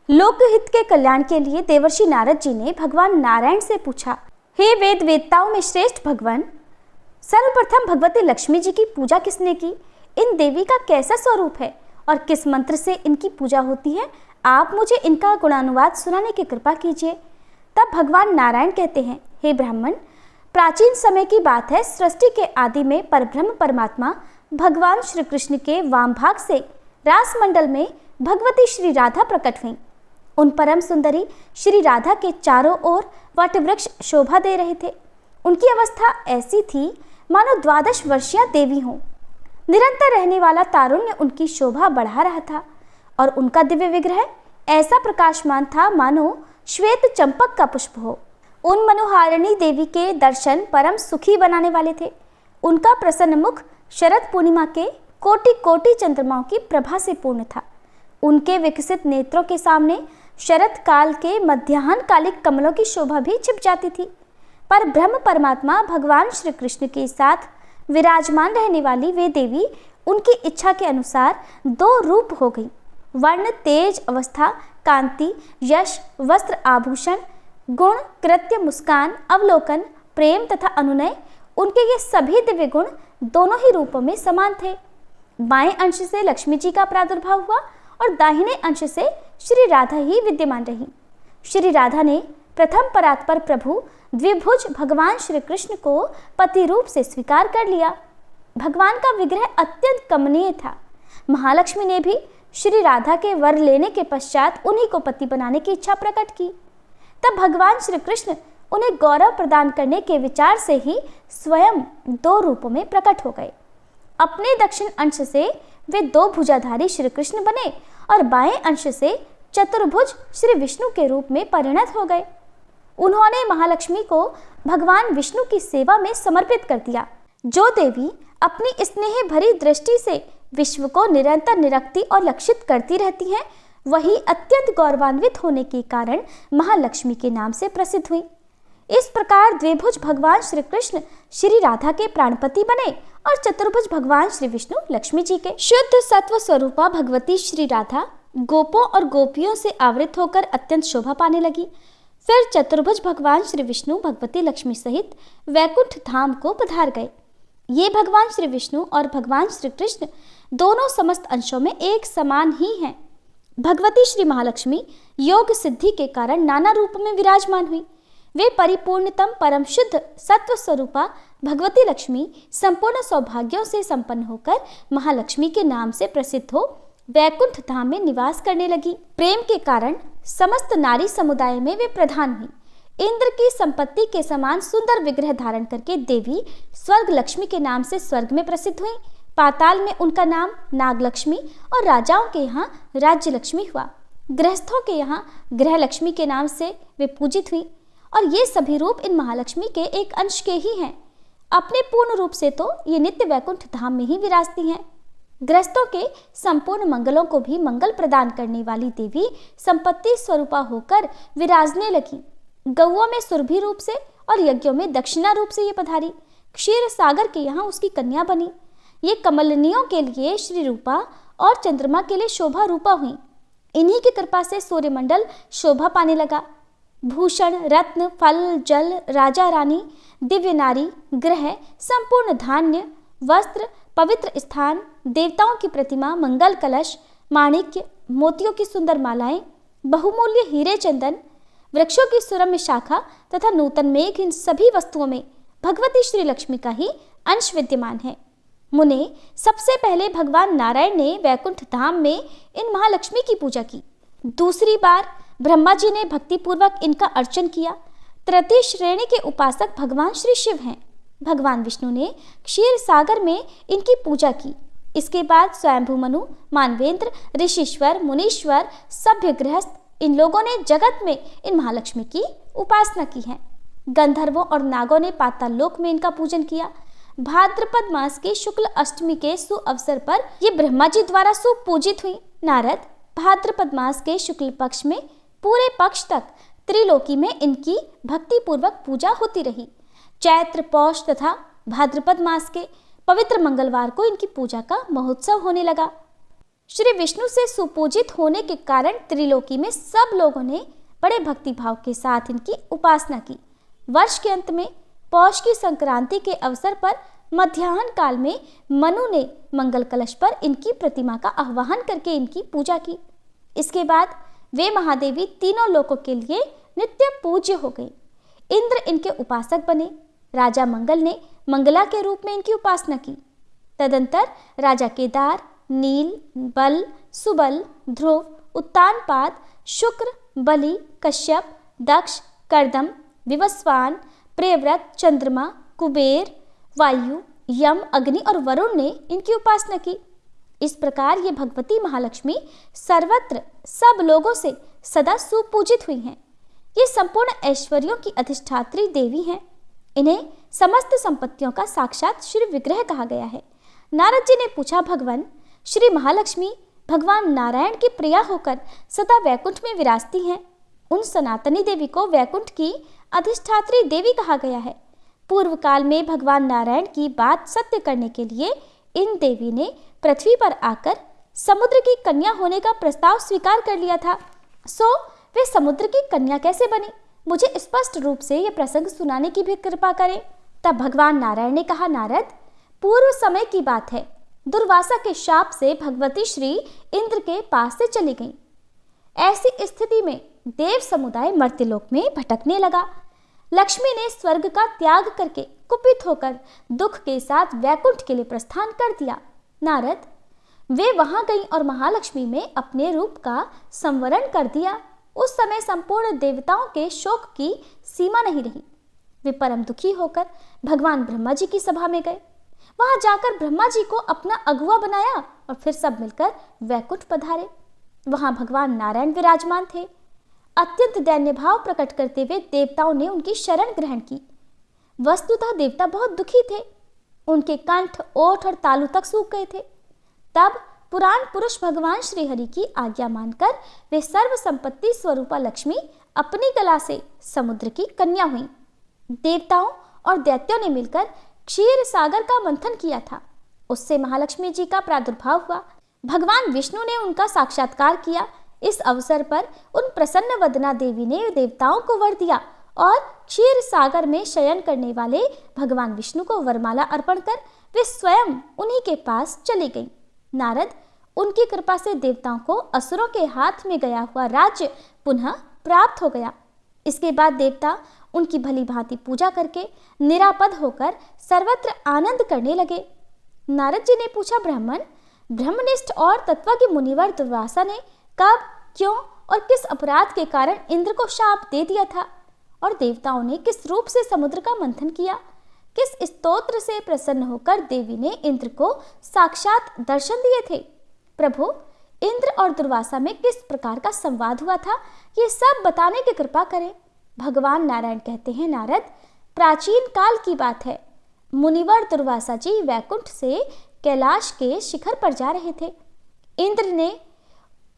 लोकहित के कल्याण के लिए देवर्षि नारद जी ने भगवान नारायण से पूछा, हे वेद वेदताओं में श्रेष्ठ भगवान, सर्वप्रथम भगवती लक्ष्मी जी की पूजा किसने की? इन देवी का कैसा स्वरूप है और किस मंत्र से इनकी पूजा होती है? आप मुझे इनका गुणानुवाद सुनाने की कृपा कीजिए। तब भगवान नारायण कहते हैं, हे ब्राह्मण, प्राचीन समय की बात है। सृष्टि के आदि में परब्रह्म परमात्मा भगवान श्री कृष्ण के वाम भाग से रासमंडल में भगवती श्री राधा प्रकट हुई। उन परम सुंदरी श्री राधा के चारों ओर वटवृक्ष शोभा दे रहे थे। उनकी अवस्था ऐसी थी मानो 12 वर्षीय देवी हों। निरंतर रहने वाला तारुण्य उनकी शोभा बढ़ा रहा था और उनका दिव्य विग्रह ऐसा प्रकाशमान था मानो श्वेत चंपक का पुष्प हो। उन मनोहारिणी देवी के दर्शन परम सुखी बनाने वाले थे। उनका प्रसन्न मुख शरद पूर्णिमा के कोटि कोटि चंद्रमाओं की प्रभा से पूर्ण था। उनके विकसित नेत्रों के सामने शरद काल के मध्याह्न कालिक कमलों की शोभा भी छिप जाती थी। पर ब्रह्म परमात्मा भगवान श्री कृष्ण के साथ विराजमान रहने वाली वे देवी उनकी इच्छा के अनुसार 2 रूप हो गई। वर्ण, तेज, अवस्था, कांति, यश, वस्त्र, आभूषण, गुण, कृत्य, मुस्कान, अवलोकन, प्रेम तथा अनुनय, उनके ये सभी दिव्य गुण दोनों ही रूपों में समान थे। बाएं अंश से लक्ष्मी जी का प्रादुर्भाव हुआ और दाहिने अंश से श्री राधा ही विद्यमान रही। श्री राधा ने प्रथम परात्पर प्रभु द्विभुज भगवान श्री कृष्ण को पति रूप से स्वीकार कर लिया। भगवान का विग्रह अत्यंत कमनीय था। महालक्ष्मी ने भी श्री राधा के वर लेने के पश्चात उन्हीं को पति बनाने की इच्छा प्रकट की। तब भगवान श्री कृष्ण उन्हें गौरव प्रदान करने के विचार से ही स्वयं 2 रूपों में प्रकट हो गए। अपने दक्षिण अंश से वे 2 भुजाधारी श्री कृष्ण बने और बाएं अंश से चतुर्भुज श्री विष्णु के रूप में परिणत हो गए। उन्होंने महालक्ष्मी को भगवान विष्णु की सेवा में समर्पित कर दिया। जो देवी अपनी स्नेह भरी दृष्टि से विश्व को निरंतर निरखती और लक्षित करती रहती हैं, वही अत्यंत गौरवान्वित होने के कारण महालक्ष्मी के नाम से प्रसिद्ध हुई। इस प्रकार द्विभुज भगवान श्री कृष्ण श्री राधा के प्राणपति बने और चतुर्भुज भगवान श्री विष्णु लक्ष्मी जी के। शुद्ध सत्व स्वरूपा भगवती श्री राधा गोपों और गोपियों से आवृत होकर अत्यंत शोभा पाने लगी। फिर चतुर्भुज भगवान श्री विष्णु भगवती लक्ष्मी सहित वैकुंठ धाम को पधार गए। ये भगवान श्री विष्णु और भगवान श्री कृष्ण दोनों समस्त अंशों में एक समान ही हैं। भगवती श्री महालक्ष्मी योग सिद्धि के कारण नाना रूप में विराजमान हुई। वे परिपूर्णतम परम शुद्ध सत्व स्वरूपा भगवती लक्ष्मी संपूर्ण सौभाग्यों से संपन्न होकर महालक्ष्मी के नाम से प्रसिद्ध हो वैकुंठ धाम में निवास करने लगी। प्रेम के कारण समस्त नारी समुदाय में वे प्रधान हुई। इंद्र की संपत्ति के समान सुंदर विग्रह धारण करके देवी स्वर्ग लक्ष्मी के नाम से स्वर्ग में प्रसिद्ध हुई। पाताल में उनका नाम नागलक्ष्मी और राजाओं के यहाँ राज्य लक्ष्मी हुआ। गृहस्थों के यहाँ गृह लक्ष्मी के नाम से वे पूजित हुई और ये सभी रूप इन महालक्ष्मी के एक अंश के ही हैं। अपने पूर्ण रूप से तो ये नित्य वैकुंठ धाम में ही विराजती हैं। गृहस्थों के संपूर्ण मंगलों को भी मंगल प्रदान करने वाली देवी संपत्ति स्वरूपा होकर विराजने लगी। गौओं में सुरभि रूप से और यज्ञों में दक्षिणा रूप से ये पधारी। क्षीर सागर के यहाँ उसकी कन्या बनी। ये कमलनियों के लिए श्री रूपा और चंद्रमा के लिए शोभा रूपा हुई। इन्हीं की कृपा से सूर्यमंडल शोभा पाने लगा। भूषण, रत्न, फल, जल, राजा रानी, दिव्य नारी, ग्रह, संपूर्ण धान्य, वस्त्र, पवित्र स्थान, देवताओं की प्रतिमा, मंगल कलश, माणिक्य, मोतियों की सुंदर मालाएं, बहुमूल्य हीरे चंदन, वृक्षों की सुरम्य शाखा तथा नूतन मेघ, इन सभी वस्तुओं में भगवती श्री लक्ष्मी का ही अंश विद्यमान है। मुने, सबसे पहले भगवान नारायण ने वैकुंठ धाम में इन महालक्ष्मी की पूजा की। दूसरी बार ब्रह्मा जी ने भक्तिपूर्वक इनका अर्चन किया। तृतीय श्रेणी के उपासक भगवान श्री शिव हैं। भगवान विष्णु ने क्षीर सागर में इनकी पूजा की। इसके बाद स्वयंभू मनु, मानवेंद्र, ऋषिश्वर, मुनीश्वर, सभ्य गृहस्थ, इन लोगों ने जगत में इन महालक्ष्मी की उपासना की है। गंधर्वों और नागों ने पाताल लोक में इनका पूजन किया। भाद्रपद मास के शुक्ल अष्टमी के सुअवसर पर ये ब्रह्मा जी द्वारा सुपूजित हुई। नारद, भाद्रपद मास के शुक्ल पक्ष में पूरे पक्ष तक त्रिलोकी में इनकी भक्ति पूर्वक पूजा होती रही। चैत्र, पौष तथा भाद्रपद मास के पवित्र मंगलवार को इनकी पूजा का महोत्सव होने लगा। श्री विष्णु से सुपूजित होने के कारण त्रिलोकी में सब लोगों ने बड़े भक्ति भाव के साथ इनकी उपासना की। वर्ष के अंत में पौष की संक्रांति के अवसर पर मध्याह्न काल में मनु ने मंगल कलश पर इनकी प्रतिमा का आह्वान करके इनकी पूजा की। इसके बाद वे महादेवी तीनों लोकों के लिए नित्य पूज्य हो गई। इंद्र इनके उपासक बने। राजा मंगल ने मंगला के रूप में इनकी उपासना की। तदंतर राजा केदार, नील, बल, सुबल, ध्रुव, उत्तानपाद, शुक्र, बलि, कश्यप, दक्ष, कर्दम, विवस्वान, प्रियव्रत, चंद्रमा, कुबेर, वायु, यम, अग्नि और वरुण ने इनकी उपासना की। इस प्रकार ये भगवती महालक्ष्मी सर्वत्र सब लोगों से सदा सुपूजित हुई हैं। ये संपूर्ण ऐश्वर्यों की अधिष्ठात्री देवी हैं। इन्हें समस्त संपत्तियों का साक्षात श्री विग्रह कहा गया है। नारद जी ने पूछा, भगवान श्री महालक्ष्मी भगवान नारायण की प्रिया होकर सदा वैकुंठ में विराजती हैं। उन सनातनी देवी को वैकुंठ की अधिष्ठात्री देवी कहा गया है। पूर्व काल में भगवान नारायण की बात सत्य करने के लिए इन देवी ने पृथ्वी पर आकर समुद्र की कन्या होने का प्रस्ताव स्वीकार कर लिया था। सो वे समुद्र की कन्या कैसे बनी? मुझे स्पष्ट रूप से यह प्रसंग सुनाने की भी कृपा करें। तब भगवान नारायण ने कहा, नारद, पूर्व समय की बात है। दुर्वासा के शाप से भगवती श्री इंद्र के पास से चली गईं। ऐसी स्थिति में देव समुदाय मर्त्यलोक में भटकने लगा। लक्ष्मी ने स्वर्ग का त्याग करके कुपित होकर दुख के साथ वैकुंठ के लिए प्रस्थान कर दिया। नारद, वे वहां गईं और महालक्ष्मी में अपने रूप का संवरण कर दिया। उस समय संपूर्ण देवताओं के शोक की सीमा नहीं रही। वे परम दुखी होकर भगवान ब्रह्मा जी की सभा में गए। वहां जाकर ब्रह्मा जी को अपना अगुआ बनाया और फिर सब मिलकर वैकुंठ पधारे। वहां भगवान नारायण विराजमान थे। अत्यंत दैन्य भाव प्रकट करते हुए देवताओं ने उनकी शरण ग्रहण की। वस्तुतः देवता बहुत दुखी थे। उनके कंठ, ओठ और तालू तक सूख गए थे। तब पुराण पुरुष भगवान श्रीहरि की आज्ञा मानकर वे सर्व संपत्ति स्वरूपा लक्ष्मी अपनी कला से समुद्र की कन्या हुई। देवताओं और दैत्यों ने मिलकर क्षीर सागर का मंथन किया था। उससे महालक्ष्मी जी का प्रादुर्भाव हुआ। भगवान विष्णु ने उनका साक्षात्कार किया। इस अवसर पर उन प्रसन्न वदना देवी ने देवताओं को वर दिया और क्षीर सागर में शयन करने वाले भगवान विष्णु को वरमाला अर्पण कर वे स्वयं उन्हीं के पास चली गईं। नारद, उनकी कृपा से देवताओं को असुरों के हाथ में गया हुआ राज्य पुनः प्राप्त हो गया। इसके बाद देवता उनकी भली भांति पूजा करके निरापद होकर सर्वत्र आनंद करने लगे। नारद जी ने पूछा, ब्राह्मण, ब्रह्मनिष्ठ और तत्वज्ञ मुनिवर दुर्वासा ने कब, क्यों और किस अपराध के कारण इंद्र को शाप दे दिया था? और देवताओं ने किस रूप से समुद्र का मंथन किया? किस स्तोत्र से प्रसन्न होकर देवी ने इंद्र को साक्षात दर्शन दिए थे? प्रभु, इंद्र और दुर्वासा में किस प्रकार का संवाद हुआ था, ये सब बताने की कृपा करें। भगवान नारायण कहते हैं, नारद, प्राचीन काल की बात है। मुनिवर दुर्वासा जी वैकुंठ से कैलाश के शिखर पर जा रहे थे। इंद्र ने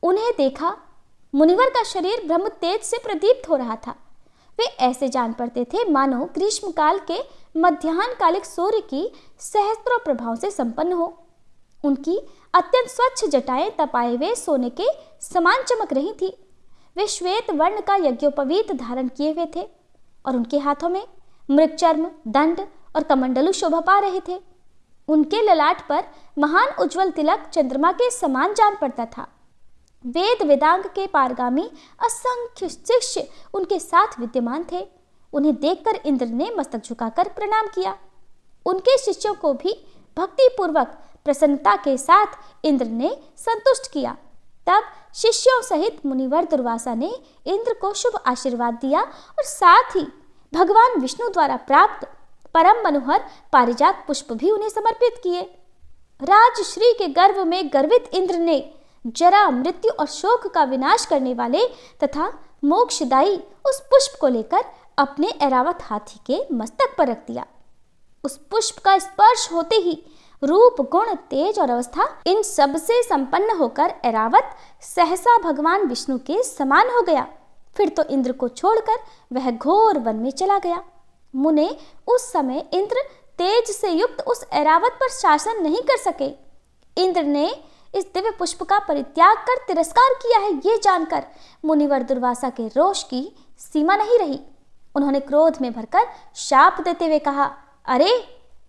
उन्हें देखा। मुनिवर का शरीर ब्रह्म तेज से प्रदीप्त हो रहा था। वे ऐसे जान पड़ते थे मानो ग्रीष्म काल के मध्याह्न कालिक सूर्य की सहस्त्रों प्रभाव से संपन्न हो। उनकी अत्यंत स्वच्छ जटाएं तपाए हुए सोने के समान चमक रही थी। वे श्वेत वर्ण का यज्ञोपवीत धारण किए हुए थे और उनके हाथों में मृगचर्म, दंड और कमंडलू शोभा पा रहे थे। उनके ललाट पर महान उज्जवल तिलक चंद्रमा के समान जान पड़ता था। वेद वेदांग के पारगामी असंख्य शिष्य उनके साथ विद्यमान थे। उन्हें देखकर इंद्र ने मस्तक झुकाकर प्रणाम किया। उनके शिष्यों को भी भक्ति पूर्वक प्रसन्नता के साथ इंद्र ने संतुष्ट किया। तब शिष्यों सहित मुनिवर दुर्वासा ने इंद्र को शुभ आशीर्वाद दिया और साथ ही भगवान विष्णु द्वारा प्राप्त परम मनोहर पारिजात पुष्प भी उन्हें समर्पित किए। राजश्री के गर्व में गर्वित इंद्र ने जरा, मृत्यु और शोक का विनाश करने वाले तथा मोक्षदायी उस पुष्प को लेकर अपने ऐरावत हाथी के मस्तक पर रख दिया। उस पुष्प का स्पर्श होते ही रूप, गुण, तेज और अवस्था इन सब से संपन्न होकर ऐरावत सहसा भगवान विष्णु के समान हो गया। फिर तो इंद्र को छोड़कर वह घोर वन में चला गया। मुने, उस समय इंद्र तेज से युक्त उस ऐरावत पर शासन नहीं कर सके। इंद्र ने इस दिव्य पुष्प का परित्याग कर तिरस्कार किया है, ये जानकर मुनिवर दुर्वासा के रोष की सीमा नहीं रही। उन्होंने क्रोध में भरकर शाप देते हुए कहा, अरे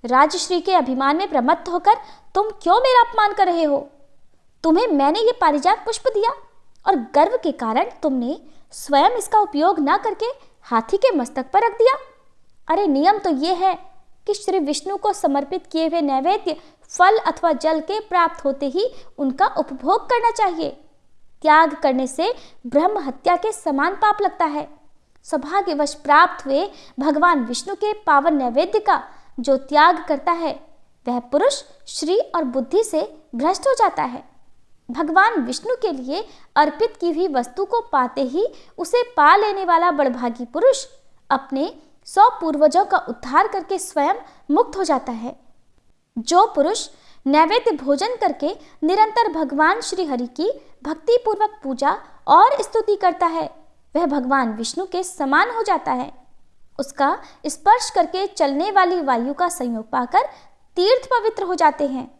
राजश्री के अभिमान में प्रमत्त होकर तुम क्यों मेरा अपमान कर रहे हो? तुम्हें मैंने ये पारिजात पुष्प दिया और गर्व के कारण तुमने स्वयं इसका उपयोग न करके हाथी के मस्तक पर रख दिया। अरे नियम तो ये है कि श्री विष्णु को समर्पित किए हुए नैवेद्य फल अथवा जल के प्राप्त होते ही उनका उपभोग करना चाहिए। त्याग करने से ब्रह्म हत्या के समान पाप लगता है। सौभाग्यवश प्राप्त हुए भगवान विष्णु के पावन नैवेद्य का जो त्याग करता है वह पुरुष श्री और बुद्धि से भ्रष्ट हो जाता है। भगवान विष्णु के लिए अर्पित की हुई वस्तु को पाते ही उसे पा लेने वाला बड़भागी पुरुष अपने 100 पूर्वजों का उद्धार करके स्वयं मुक्त हो जाता है। जो पुरुष नैवेद्य भोजन करके निरंतर भगवान श्री हरि की भक्ति पूर्वक पूजा और स्तुति करता है वह भगवान विष्णु के समान हो जाता है। उसका स्पर्श करके चलने वाली वायु का संयोग पाकर तीर्थ पवित्र हो जाते हैं।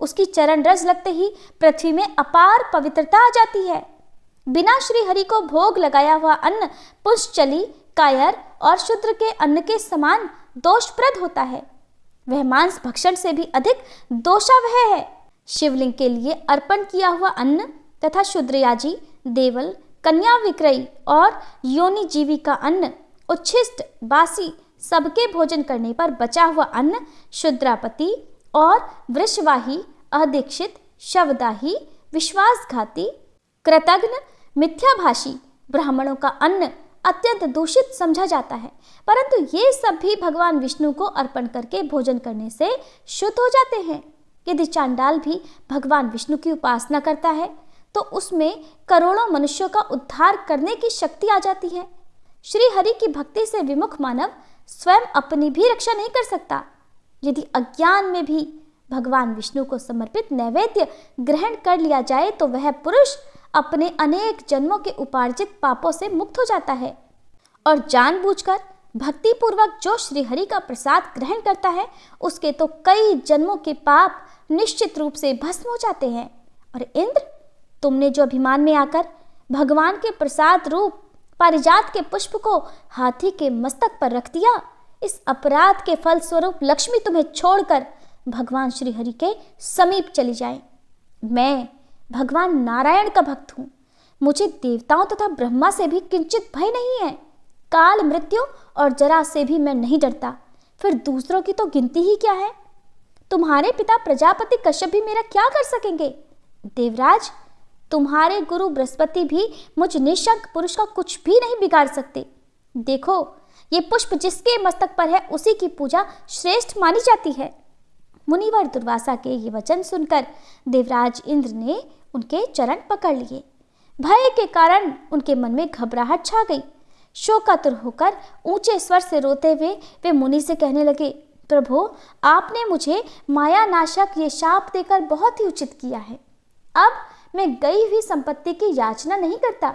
उसकी चरण रज लगते ही पृथ्वी में अपार पवित्रता आ जाती है। बिना श्री हरि को भोग लगाया हुआ अन्न पुंसचली, कायर और शूद्र के अन्न के समान दोषप्रद होता है। वह मांस भक्षण से भी अधिक दोषावह है। शिवलिंग के लिए अर्पण किया हुआ अन्न तथा शूद्रयाजी, देवल, कन्या विक्रयी और योनि जीवी का अन्न, उच्छिष्ट, बासी सबके भोजन करने पर बचा हुआ अन्न शूद्रापति और वृषवाही, अदीक्षित, शवदाही, विश्वासघाती, कृतघ्न, मिथ्याभाषी ब्राह्मणों का अन्न अत्यंत दूषित समझा जाता है। परंतु ये सब भी भगवान विष्णु को अर्पण करके भोजन करने से शुद्ध हो जाते हैं। यदि चांडाल भी भगवान विष्णु की उपासना करता है तो उसमें करोड़ों मनुष्यों का उद्धार करने की शक्ति आ जाती है। श्री हरि की भक्ति से विमुख मानव स्वयं अपनी भी रक्षा नहीं कर सकता। यदि अज्ञान में भी भगवान विष्णु को समर्पित नैवेद्य ग्रहण कर लिया जाए तो वह पुरुष अपने अनेक जन्मों के उपार्जित पापों से मुक्त हो जाता है और जानबूझकर भक्ति पूर्वक जो श्री हरि का प्रसाद ग्रहण करता है उसके तो कई जन्मों के पाप निश्चित रूप से भस्म हो जाते हैं। और इंद्र, तुमने जो अभिमान में आकर भगवान के प्रसाद रूप पारिजात के पुष्प को हाथी के मस्तक पर रख दिया, इस अपराध के फल स्वरूप लक्ष्मी तुम्हें छोड़कर भगवान श्री हरि के समीप चली जाए। मैं भगवान नारायण का भक्त हूँ। मुझे देवताओं तथा ब्रह्मा से भी किंचित भय नहीं है। काल, मृत्यु और जरा से भी मैं नहीं डरता। फिर दूसरों की तो गिनती ही क्या है। तुम्हारे पिता प्रजापति कश्यप भी मेरा क्या कर सकेंगे? देवराज, तुम्हारे गुरु बृहस्पति भी मुझ निशंक पुरुष का कुछ भी नहीं बिगाड़ सकते। देखो, ये पुष्प जिसके मस्तक पर है उसी की पूजा श्रेष्ठ मानी जाती है। मुनिवर दुर्वासा के ये वचन सुनकर देवराज इंद्र ने उनके चरण पकड़ लिए। भय के कारण उनके मन में घबराहट छा गई। शोकातुर होकर ऊंचे स्वर से रोते हुए वे मुनि से कहने लगे, प्रभु, आपने मुझे माया नाशक ये शाप देकर बहुत ही उचित किया है। अब मैं गई हुई संपत्ति की याचना नहीं करता।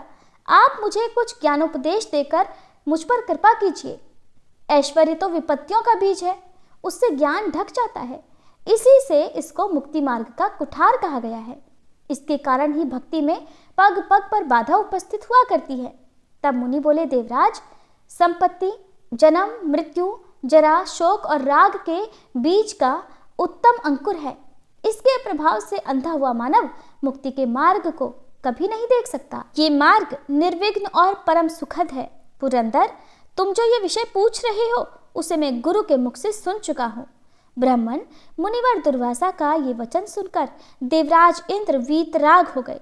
आप मुझे कुछ ज्ञानोपदेश देकर मुझ पर कृपा कीजिए। ऐश्वर्य तो विपत्तियों का बीज है, उससे ज्ञान ढक जाता है। इसी से इसको मुक्ति मार्ग का कुठार कहा गया है। इसके कारण ही भक्ति में पग पग पर बाधा उपस्थित हुआ करती है। तब मुनि बोले, देवराज, संपत्ति, जन्म, मृत्यु, जरा, शोक और राग के बीज का उत्तम अंकुर है। इसके प्रभाव से अंधा हुआ मानव मुक्ति के मार्ग को कभी नहीं देख सकता। ये मार्ग निर्विघ्न और परम सुखद है। पुरंदर, तुम जो ये विषय पूछ रहे हो उसे मैं गुरु के मुख से सुन चुका हूँ। ब्राह्मण मुनिवर दुर्वासा का ये वचन सुनकर देवराज इंद्र वीतराग हो गए।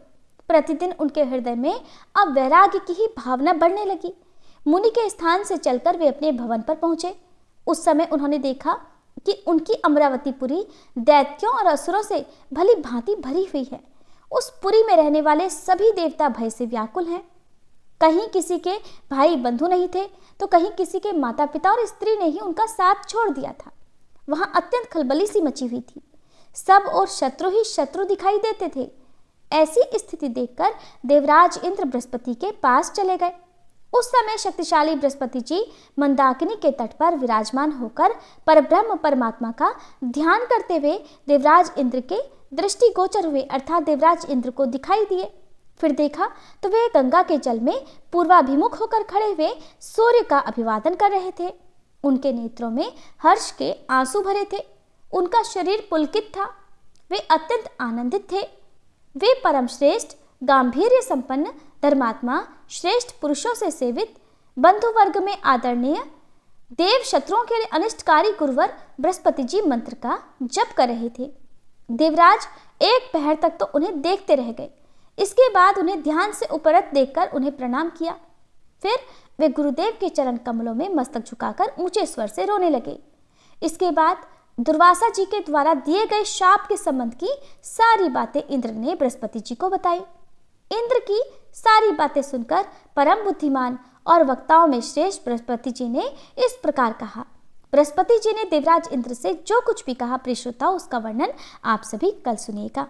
प्रतिदिन उनके हृदय में अब वैराग्य की ही भावना बढ़ने लगी। मुनि के स्थान से चलकर वे अपने भवन पर पहुंचे। उस समय उन्होंने देखा कि उनकी अमरावतीपुरी दैत्यों और असुरों से भली भांति भरी हुई है। उस पुरी में रहने वाले सभी देवता भय से व्याकुल हैं। कहीं किसी के भाई बंधु नहीं थे तो कहीं किसी के माता पिता और स्त्री ने ही उनका साथ छोड़ दिया था। वहां अत्यंत खलबली सी मची हुई थी। सब और शत्रु ही शत्रु दिखाई देते थे। ऐसी स्थिति देखकर देवराज इंद्र बृहस्पति के पास चले गए। उस समय शक्तिशाली बृहस्पति जी मंदाकिनी के तट पर विराजमान होकर परब्रह्म परमात्मा का ध्यान करते हुए देवराज इंद्र के दृष्टिगोचर हुए अर्थात देवराज इंद्र को दिखाई दिए। फिर देखा तो वे गंगा के जल में पूर्वाभिमुख होकर खड़े हुए सूर्य का अभिवादन कर रहे थे। उनके नेत्रों में हर्ष के आंसू भरे थे। उनका शरीर पुलकित था। वे अत्यंत आनंदित थे। वे परम श्रेष्ठ, गांधीर्य संपन्न, धर्मात्मा, श्रेष्ठ पुरुषों से सेवित, बंधु वर्ग में आदरणीय, देव शत्रुओं के लिए अनिष्टकारी गुरुवर बृहस्पति जी मंत्र का जप कर रहे थे। देवराज एक पहर तक तो उन्हें देखते रह गए। इसके बाद उन्हें ध्यान से उपरत देखकर उन्हें प्रणाम किया। फिर वे गुरुदेव के चरण कमलों में मस्तक झुकाकर ऊंचे स्वर से रोने लगे। इसके बाद दुर्वासा जी के द्वारा दिए गए शाप के संबंध की सारी बातें इंद्र ने बृहस्पति जी को बताई। इंद्र की सारी बातें सुनकर परम बुद्धिमान और वक्ताओं में श्रेष्ठ बृहस्पति जी ने इस प्रकार कहा। बृहस्पति जी ने देवराज इंद्र से जो कुछ भी कहा, प्रिय श्रोताओं, उसका वर्णन आप सभी कल सुनिएगा।